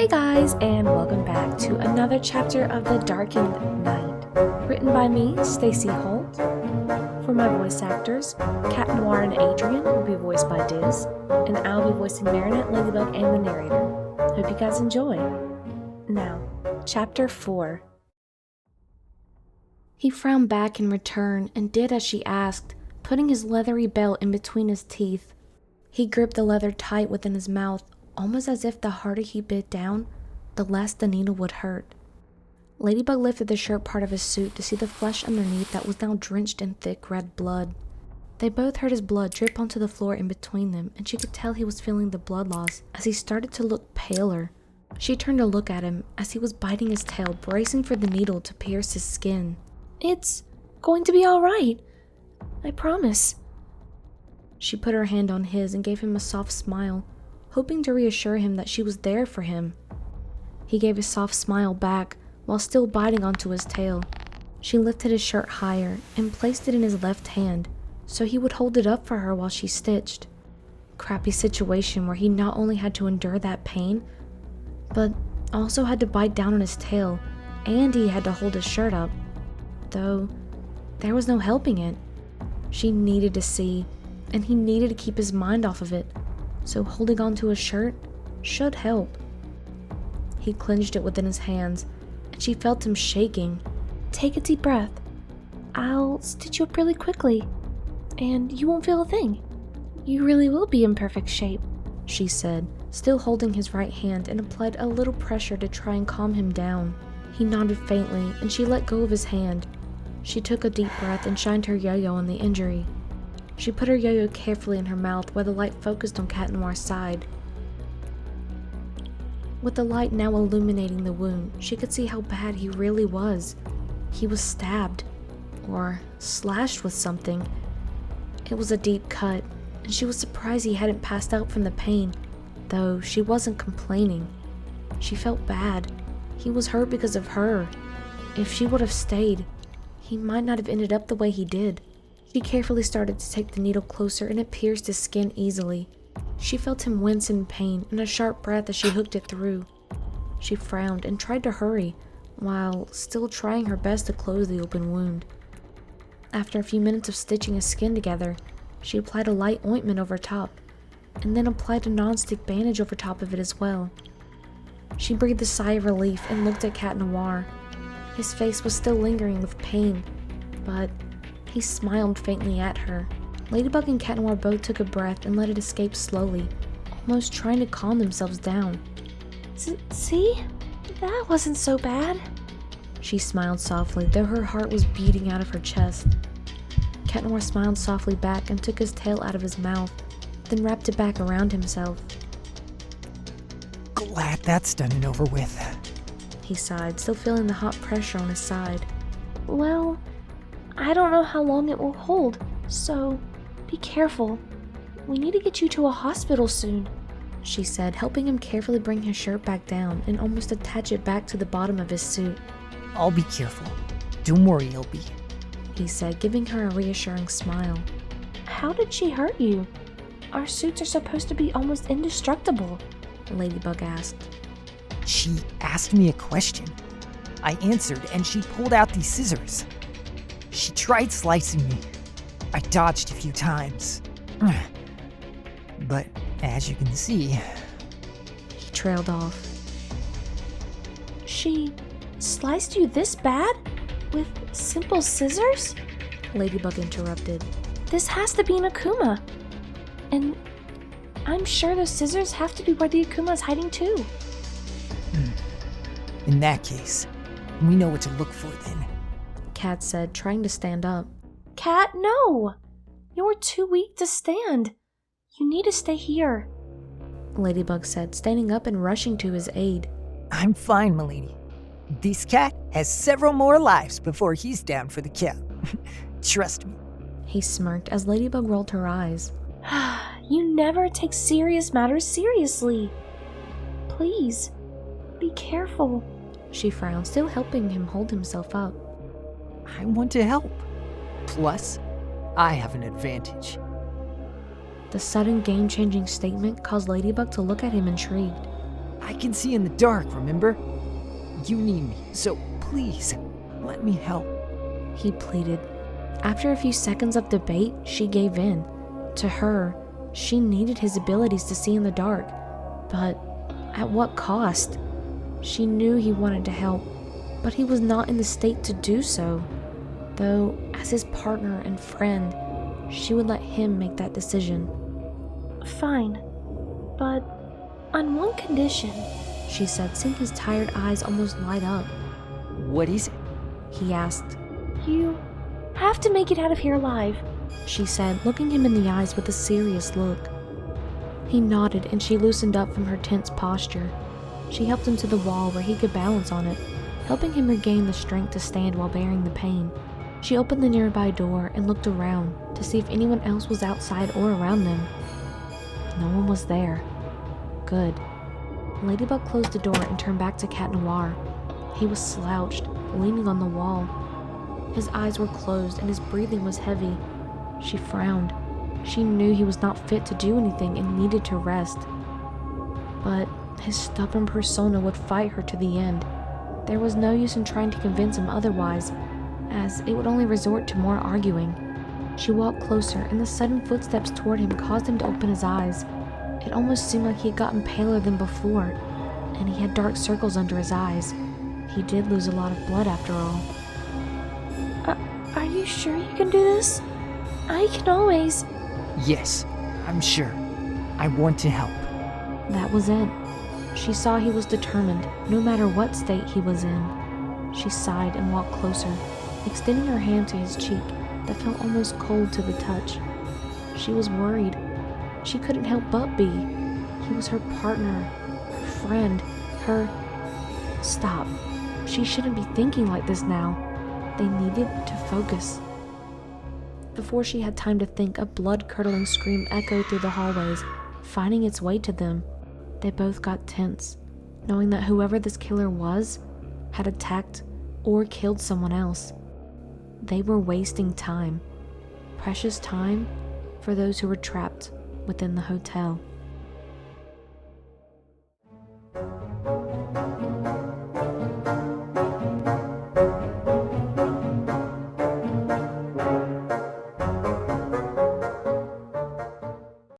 Hey guys, and welcome back to another chapter of The Darkened Night, written by me, Stacey Holt. For my voice actors, Cat Noir and Adrien will be voiced by Diz, and I'll be voicing Marinette, Ladybug, and the narrator. Hope you guys enjoy. Now, Chapter 4. He frowned back in return and did as she asked, putting his leathery belt in between his teeth. He gripped the leather tight within his mouth, almost as if the harder he bit down, the less the needle would hurt. Ladybug lifted the shirt part of his suit to see the flesh underneath that was now drenched in thick red blood. They both heard his blood drip onto the floor in between them, and she could tell he was feeling the blood loss as he started to look paler. She turned to look at him as he was biting his tail, bracing for the needle to pierce his skin. "It's going to be all right. I promise." She put her hand on his and gave him a soft smile, hoping to reassure him that she was there for him. He gave a soft smile back while still biting onto his tail. She lifted his shirt higher and placed it in his left hand so he would hold it up for her while she stitched. Crappy situation where he not only had to endure that pain, but also had to bite down on his tail, and he had to hold his shirt up. Though, there was no helping it. She needed to see, and he needed to keep his mind off of it, so holding onto his shirt should help. He clenched it within his hands, and she felt him shaking. "Take a deep breath. I'll stitch you up really quickly, and you won't feel a thing. You really will be in perfect shape," she said, still holding his right hand, and applied a little pressure to try and calm him down. He nodded faintly, and she let go of his hand. She took a deep breath and shined her yo-yo on the injury. She put her yo-yo carefully in her mouth where the light focused on Cat Noir's side. With the light now illuminating the wound, she could see how bad he really was. He was stabbed, or slashed with something. It was a deep cut, and she was surprised he hadn't passed out from the pain, though she wasn't complaining. She felt bad. He was hurt because of her. If she would have stayed, he might not have ended up the way he did. She carefully started to take the needle closer, and it pierced his skin easily. She felt him wince in pain and a sharp breath as she hooked it through. She frowned and tried to hurry, while still trying her best to close the open wound. After a few minutes of stitching his skin together, she applied a light ointment over top, and then applied a non-stick bandage over top of it as well. She breathed a sigh of relief and looked at Cat Noir. His face was still lingering with pain, but he smiled faintly at her. Ladybug and Cat Noir both took a breath and let it escape slowly, almost trying to calm themselves down. See? That wasn't so bad." She smiled softly, though her heart was beating out of her chest. Cat Noir smiled softly back and took his tail out of his mouth, then wrapped it back around himself. "Glad that's done and over with," he sighed, still feeling the hot pressure on his side. "Well, I don't know how long it will hold, so be careful. We need to get you to a hospital soon," she said, helping him carefully bring his shirt back down and almost attach it back to the bottom of his suit. "I'll be careful. Don't worry, LB," he said, giving her a reassuring smile. "How did she hurt you? Our suits are supposed to be almost indestructible," Ladybug asked. "She asked me a question. I answered, and she pulled out these scissors. She tried slicing me. I dodged a few times. But, as you can see..." He trailed off. "She sliced you this bad? With simple scissors?" Ladybug interrupted. "This has to be an Akuma. And I'm sure those scissors have to be where the Akuma's hiding too." "In that case, we know what to look for then," Cat said, trying to stand up. "Cat, no! You're too weak to stand. You need to stay here," Ladybug said, standing up and rushing to his aid. "I'm fine, m'lady. This cat has several more lives before he's down for the count. Trust me." He smirked as Ladybug rolled her eyes. "You never take serious matters seriously. Please, be careful," she frowned, still helping him hold himself up. "I want to help. Plus, I have an advantage." The sudden game-changing statement caused Ladybug to look at him intrigued. I can see in the dark, remember? You need me, so please, let me help. He pleaded. After a few seconds of debate, she gave in. To her, she needed his abilities to see in the dark. But at what cost? She knew he wanted to help, but he was not in the state to do so. Though, as his partner and friend, she would let him make that decision. Fine, but on one condition, she said, seeing his tired eyes almost light up. What is it? He asked. You have to make it out of here alive, she said, looking him in the eyes with a serious look. He nodded and she loosened up from her tense posture. She helped him to the wall where he could balance on it, helping him regain the strength to stand while bearing the pain. She opened the nearby door and looked around to see if anyone else was outside or around them. No one was there. Good. Ladybug closed the door and turned back to Cat Noir. He was slouched, leaning on the wall. His eyes were closed and his breathing was heavy. She frowned. She knew he was not fit to do anything and needed to rest. But his stubborn persona would fight her to the end. There was no use in trying to convince him otherwise, as it would only resort to more arguing. She walked closer, and the sudden footsteps toward him caused him to open his eyes. It almost seemed like he had gotten paler than before, and he had dark circles under his eyes. He did lose a lot of blood after all. Are you sure you can do this? I can always... Yes, I'm sure. I want to help. That was it. She saw he was determined, no matter what state he was in. She sighed and walked closer, extending her hand to his cheek that felt almost cold to the touch. She was worried. She couldn't help but be. He was her partner, her friend, her... Stop. She shouldn't be thinking like this now. They needed to focus. Before she had time to think, a blood-curdling scream echoed through the hallways, finding its way to them. They both got tense, knowing that whoever this killer was had attacked or killed someone else. They were wasting time. Precious time for those who were trapped within the hotel.